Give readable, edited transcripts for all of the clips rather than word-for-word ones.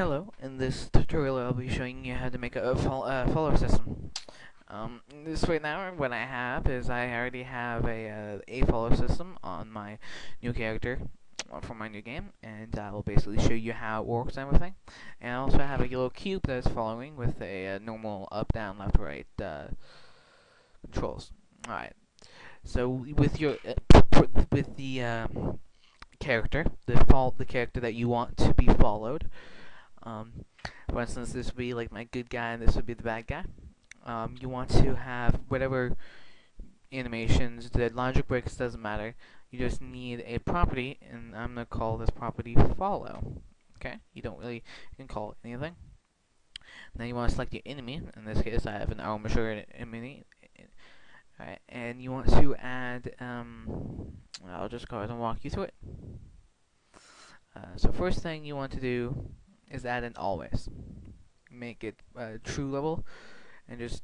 Hello, in this tutorial I'll be showing you how to make a follow system. This right now what I have is I already have a follow system on my new character for my new game, and I will basically show you how it works and everything. And I also have a yellow cube that is following with a normal up, down, left, right controls. Alright, so with your with the character, the character that you want to be followed. Um, for instance, this would be like my good guy, and this would be the bad guy. You want to have whatever animations, the logic breaks doesn't matter. You just need a property, and I'm gonna call this property follow. Okay, you don't really you can call it anything. Now you want to select your enemy. In this case, I have an armature enemy. Alright, and you want to add. I'll just go ahead and walk you through it. So first thing you want to do is add an always. Make it true level, and just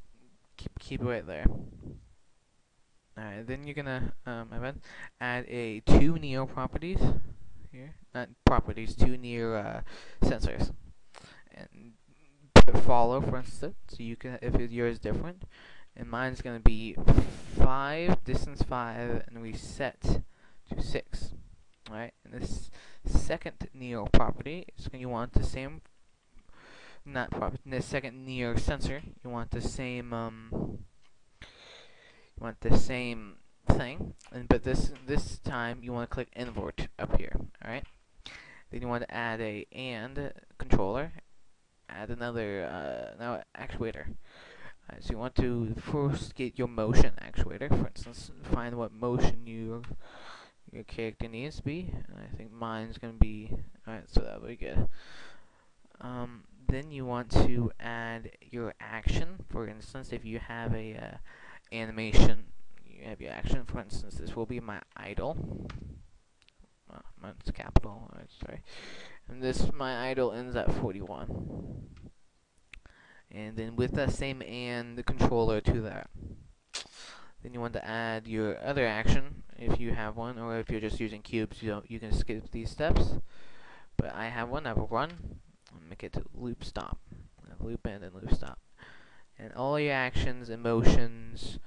keep it right there. Alright, then you're gonna add a two near properties here, not properties, two near sensors, and put follow for instance. So you can, if yours is different, and mine's gonna be 5 distance 5 and reset to 6. Alright, and this second near property is going to want the same. Not property. In the second near sensor, you want the same thing, but this time you want to click invert up here. All right. Then you want to add a and controller, add another now actuator. So you want to first get your motion actuator. For instance, find what motion your character needs to be. I think mine's gonna be alright. So that'll be good. Then you want to add your action. For instance, if you have a animation, you have your action. For instance, this will be my idle. Mine's capital. Sorry. And this my idle ends at 41. And then with that same and the controller to that. Then you want to add your other action if you have one, or if you're just using cubes, you can skip these steps. But I have one. I will run. I'll make it to loop stop, loop in and loop stop, and all your actions, emotions,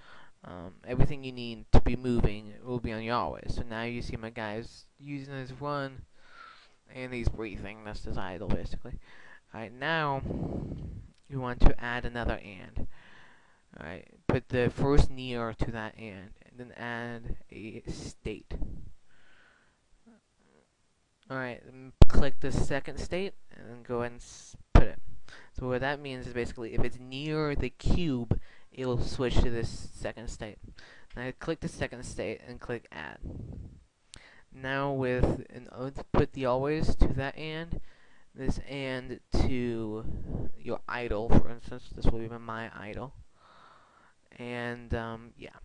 everything you need to be moving will be on your always. So now you see my guy's using his run, and he's breathing. That's his idle basically. Alright, now you want to add another and. Alright, put the first near to that and then add a state. Alright, click the second state, and then go ahead and put it. So what that means is basically, if it's near the cube, it'll switch to this second state. Now click the second state, and click add. Now put the always to that and, this and to your idle, for instance. This will be my idle. And, yeah.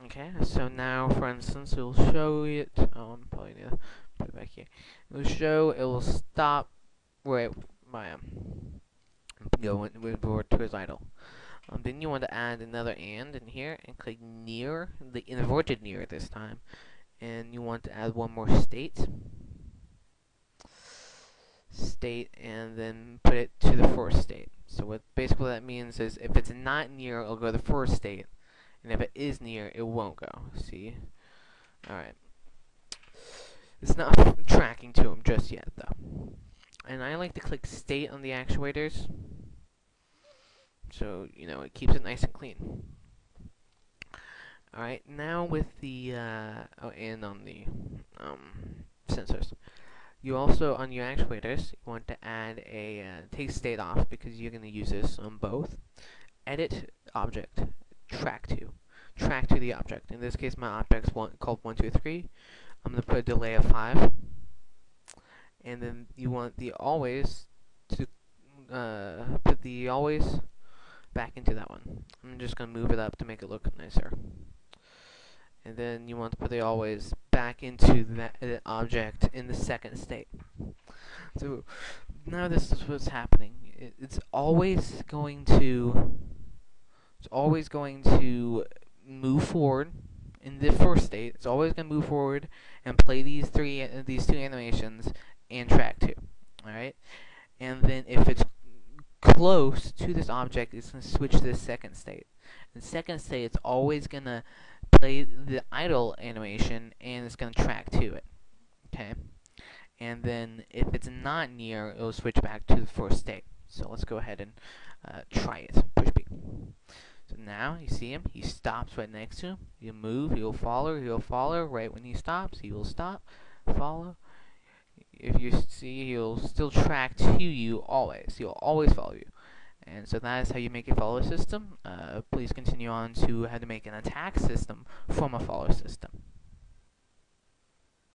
Okay, so now, for instance, it'll show it. Oh, I'm probably need to put it back here. It will stop where my go to his idle. Then you want to add another and in here and click near, the inverted near this time, and you want to add one more state, and then put it to the first state. So what basically that means is if it's not near, it'll go to the first state, and if it is near, it won't go. See? Alright. It's not tracking to him just yet, though. And I like to click state on the actuators, so, you know, it keeps it nice and clean. Alright, now with the, and on the, sensors. You also, on your actuators, you want to add a, take state off, because you're going to use this on both. Edit object, track to the object. In this case, my object's called 1, 2, 3. I'm going to put a delay of 5. And then you want the always to put the always back into that one. I'm just going to move it up to make it look nicer. And then you want to put the always back into that object in the second state. So now this is what's happening. It's always going to move forward in the first state. It's always going to move forward and play these two animations and track 2. All right. and then if it's close to this object, it's going to switch to the second state. In second state, it's always going to play the idle animation, and it's going to track to it. Okay, and then if it's not near, it'll switch back to the first state. So let's go ahead and try it. Push B. So now you see him. He stops right next to him. You move. He'll follow. He'll follow. Right when he stops, he will stop. Follow. If you see, he'll still track to you always. He'll always follow you. And so that is how you make a follow system. Please continue on to how to make an attack system from a follow system.